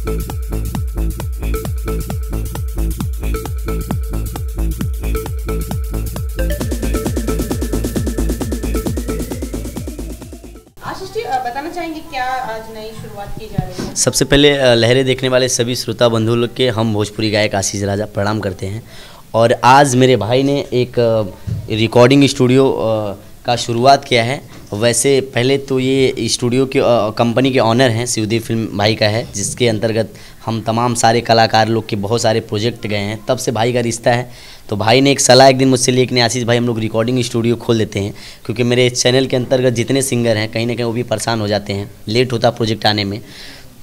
आशीष जी बताना चाहेंगे क्या आज नई शुरुआत की जा रही है? सबसे पहले लहरें देखने वाले सभी श्रोता बंधु लोग के हम भोजपुरी गायक आशीष राजा प्रणाम करते हैं। और आज मेरे भाई ने एक रिकॉर्डिंग स्टूडियो का शुरुआत किया है। वैसे पहले तो ये स्टूडियो के कंपनी के ऑनर हैं, शिवदेव फिल्म भाई का है, जिसके अंतर्गत हम तमाम सारे कलाकार लोग के बहुत सारे प्रोजेक्ट गए हैं। तब से भाई का रिश्ता है। तो भाई ने एक सलाह एक दिन मुझसे लिए कि आशीष भाई हम लोग रिकॉर्डिंग स्टूडियो खोल देते हैं, क्योंकि मेरे चैनल के अंतर्गत जितने सिंगर हैं कहीं ना कहीं वो भी परेशान हो जाते हैं, लेट होता प्रोजेक्ट आने में।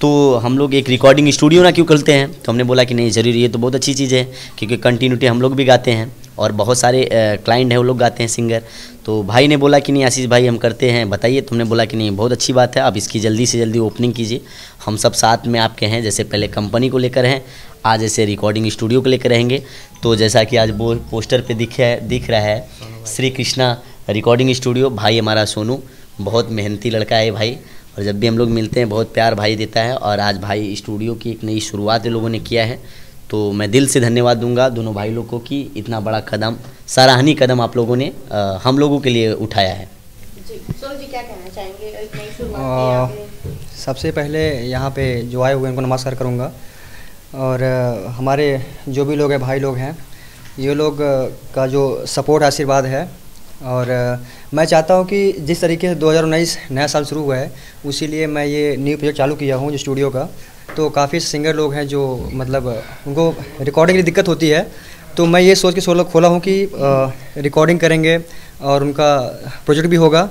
तो हम लोग एक रिकॉर्डिंग स्टूडियो ना क्यों खोलते हैं। तो हमने बोला कि नहीं ज़रूरी, ये तो बहुत अच्छी चीज़ है, क्योंकि कंटिन्यूटी हम लोग भी गाते हैं और बहुत सारे क्लाइंट हैं वो लोग गाते हैं सिंगर। तो भाई ने बोला कि नहीं आशीष भाई हम करते हैं, बताइए। तुमने बोला कि नहीं बहुत अच्छी बात है, आप इसकी जल्दी से जल्दी ओपनिंग कीजिए। हम सब साथ में आपके हैं, जैसे पहले कंपनी को लेकर हैं, आज ऐसे रिकॉर्डिंग स्टूडियो को लेकर रहेंगे। तो जैसा कि आज वो पोस्टर पे दिख रहा है श्री कृष्णा रिकॉर्डिंग स्टूडियो। भाई हमारा सोनू बहुत मेहनती लड़का है भाई, और जब भी हम लोग मिलते हैं बहुत प्यार भाई देता है। और आज भाई स्टूडियो की एक नई शुरुआत लोगों ने किया है, तो मैं दिल से धन्यवाद दूंगा दोनों भाई लोगों को कि इतना बड़ा कदम, सराहनीय कदम आप लोगों ने हम लोगों के लिए उठाया है। जी सोनू जी क्या कहना चाहेंगे एक नई शुरुआत की? सबसे पहले यहाँ पे जो आए हुए उनको नमस्कार करूँगा। और हमारे जो भी लोग हैं भाई लोग हैं, ये लोग का जो सपोर्ट आशीर्वाद है। और मैं चाहता हूँ कि जिस तरीके से 2019 नया साल शुरू हुआ है, उसी लिए मैं ये न्यू प्रोजेक्ट चालू किया हूँ जो स्टूडियो का। तो काफ़ी सिंगर लोग हैं जो मतलब उनको रिकॉर्डिंग की दिक्कत होती है, तो मैं ये सोच के खोला हूँ कि रिकॉर्डिंग करेंगे और उनका प्रोजेक्ट भी होगा।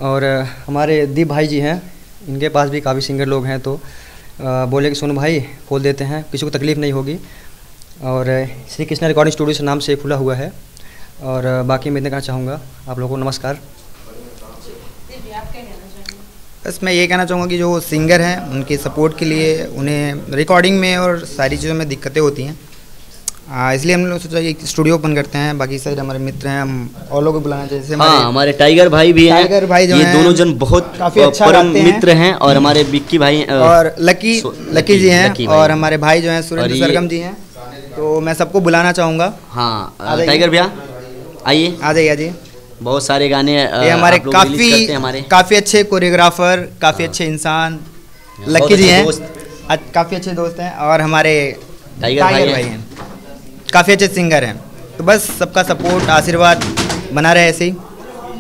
और हमारे दीप भाई जी हैं, इनके पास भी काफ़ी सिंगर लोग हैं, तो बोले कि सोनू भाई खोल देते हैं, किसी को तकलीफ़ नहीं होगी। और श्री कृष्णा रिकॉर्डिंग स्टूडियो से नाम से खुला हुआ है। और बाकी मैं इतना कहना चाहूँगा आप लोगों को नमस्कार। बस मैं ये कहना चाहूँगा कि जो सिंगर हैं उनके सपोर्ट के लिए उन्हें रिकॉर्डिंग में और सारी चीज़ों में दिक्कतें होती हैं, इसलिए हम लोग सोचा कि स्टूडियो ओपन करते हैं। बाकी सारे हमारे मित्र हैं, हम और लोगों को बुलाना चाहिए, जैसे हमारे टाइगर भाई भी हैं। टाइगर भाई जो ये दोनों जन बहुत काफ़ी अच्छा परम मित्र हैं। और हमारे बिक्की भाई और लकी जी हैं, और हमारे भाई जो हैं सुरेंद्र सरगम जी हैं। तो मैं सबको बुलाना चाहूँगा। हाँ टाइगर भैया आइए, आ जाइए। बहुत सारे गाने ये हमारे काफ़ी अच्छे कोरियोग्राफर, काफ़ी अच्छे इंसान लकी जी हैं, काफ़ी अच्छे दोस्त हैं। और हमारे टाइगर भाई हैं, काफ़ी अच्छे सिंगर हैं। तो बस सबका सपोर्ट आशीर्वाद बना रहे ऐसे ही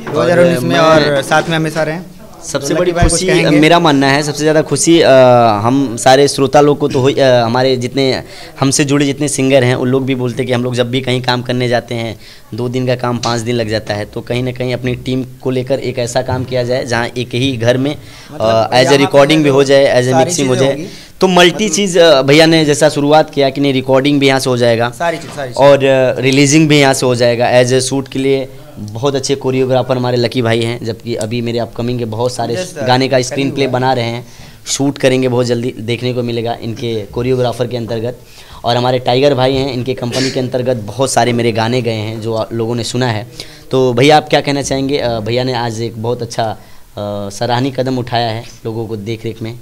2019 में, और साथ में हमेशा रहें। सबसे बड़ी खुशी मेरा मानना है, सबसे ज़्यादा खुशी हम सारे श्रोता लोग को तो हमारे जितने हमसे जुड़े जितने सिंगर हैं उन लोग भी बोलते कि हम लोग जब भी कहीं काम करने जाते हैं 2 दिन का काम 5 दिन लग जाता है। तो कहीं ना कहीं अपनी टीम को लेकर एक ऐसा काम किया जाए जहाँ एक ही घर में एज ए रिकॉर्डिंग भी हो जाए, एज ए मिक्सिंग हो जाए। तो मल्टी चीज़ भैया ने जैसा शुरुआत किया कि नहीं रिकॉर्डिंग भी यहाँ से हो जाएगा, सारी और रिलीजिंग भी यहाँ से हो जाएगा। एज ए शूट के लिए बहुत अच्छे कोरियोग्राफर हमारे लकी भाई हैं, जबकि अभी मेरे अपकमिंग के बहुत सारे गाने का स्क्रीन प्ले बना रहे हैं, शूट करेंगे, बहुत जल्दी देखने को मिलेगा इनके कोरियोग्राफर के अंतर्गत। और हमारे टाइगर भाई हैं, इनके कंपनी के अंतर्गत बहुत सारे मेरे गाने गए हैं जो लोगों ने सुना है। तो भैया आप क्या कहना चाहेंगे? भैया ने आज एक बहुत अच्छा सराहनीय कदम उठाया है लोगों को देख रेख में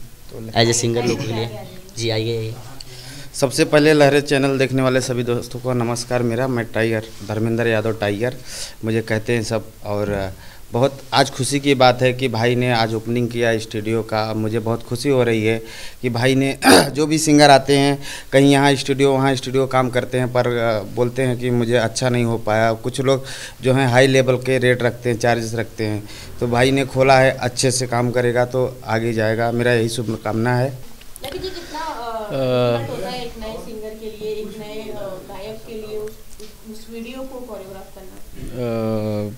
एज ए सिंगर लोगों के लिए। जी आइए। सबसे पहले लहरे चैनल देखने वाले सभी दोस्तों को नमस्कार। मैं टाइगर धर्मेंद्र यादव टाइगर मुझे कहते हैं सब। और बहुत आज खुशी की बात है कि भाई ने आज ओपनिंग किया स्टूडियो का। मुझे बहुत खुशी हो रही है कि भाई ने जो भी सिंगर आते हैं कहीं यहाँ स्टूडियो वहाँ स्टूडियो काम करते हैं, पर बोलते हैं कि मुझे अच्छा नहीं हो पाया। कुछ लोग जो हैं हाई लेवल के रेट रखते हैं, चार्जेस रखते हैं। तो भाई ने खोला है, अच्छे से काम करेगा तो आगे जाएगा, मेरा यही शुभकामना है। होता है एक नए सिंगर के लिए, एक नए गायक के लिए उस वीडियो को कोरियोग्राफ करना?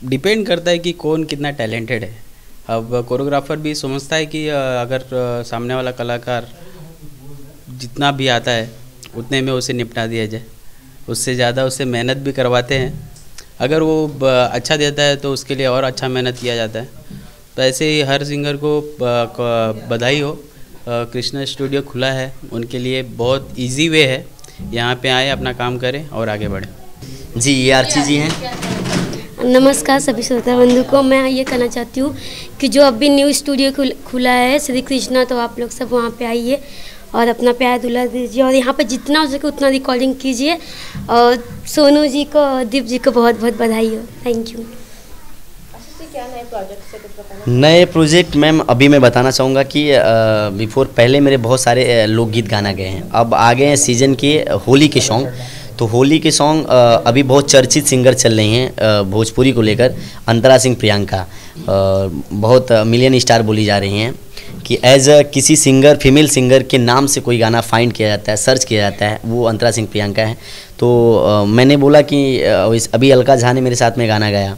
डिपेंड करता है कि कौन कितना टैलेंटेड है। अब कोरियोग्राफर भी समझता है कि अगर सामने वाला कलाकार जितना भी आता है उतने में उसे निपटा दिया जाए, उससे ज़्यादा उससे मेहनत भी करवाते हैं। अगर वो अच्छा देता है तो उसके लिए और अच्छा मेहनत किया जाता है। तो ऐसे ही हर सिंगर को बधाई हो। कृष्णा स्टूडियो खुला है, उनके लिए बहुत इजी वे है, यहाँ पे आए अपना काम करें और आगे बढ़ें। जी ये आर्ची जी हैं। नमस्कार सभी श्रोता बंधु को। मैं ये कहना चाहती हूँ कि जो अभी न्यू स्टूडियो खुला है श्री कृष्णा, तो आप लोग सब वहाँ पे आइए और अपना प्यार दुलार दीजिए और यहाँ पे जितना हो सके उतना रिकॉर्डिंग कीजिए। और सोनू जी को और दीप जी को बहुत बहुत बधाई हो। Thank you. क्या नए प्रोजेक्ट से कुछ बताना? नए प्रोजेक्ट मैम अभी मैं बताना चाहूँगा कि बिफोर पहले मेरे बहुत सारे लोकगीत गाना गए हैं, अब आ गए हैं सीजन के होली के सॉन्ग। तो होली के सॉन्ग अभी बहुत चर्चित सिंगर चल रही हैं भोजपुरी को लेकर, अंतरा सिंह प्रियंका बहुत मिलियन स्टार बोली जा रही हैं कि एज किसी सिंगर फीमेल सिंगर के नाम से कोई गाना फाइंड किया जाता है, सर्च किया जाता है, वो अंतरा सिंह प्रियंका है। तो मैंने बोला कि अभी अलका झा ने मेरे साथ में गाना गाया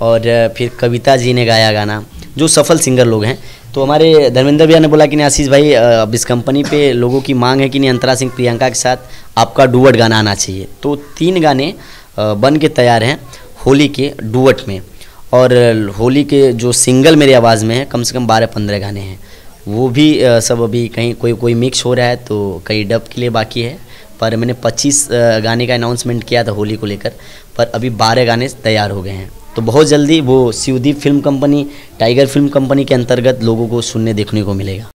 और फिर कविता जी ने गाया गाना, जो सफल सिंगर लोग हैं। तो हमारे धर्मेंद्र भैया ने बोला कि नहीं आशीष भाई, अब इस कंपनी पे लोगों की मांग है कि नहीं अंतरा सिंह प्रियंका के साथ आपका डुएट गाना आना चाहिए। तो 3 गाने बन के तैयार हैं होली के डुएट में, और होली के जो सिंगल मेरी आवाज़ में है कम से कम 12-15 गाने हैं, वो भी सब अभी कहीं कोई मिक्स हो रहा है, तो कई डब के लिए बाकी है। पर मैंने 25 गाने का अनाउंसमेंट किया था होली को लेकर, पर अभी 12 गाने तैयार हो गए हैं। तो बहुत जल्दी वो Shivdeep film company, tiger film company के अंतर्गत लोगों को सुनने देखने को मिलेगा।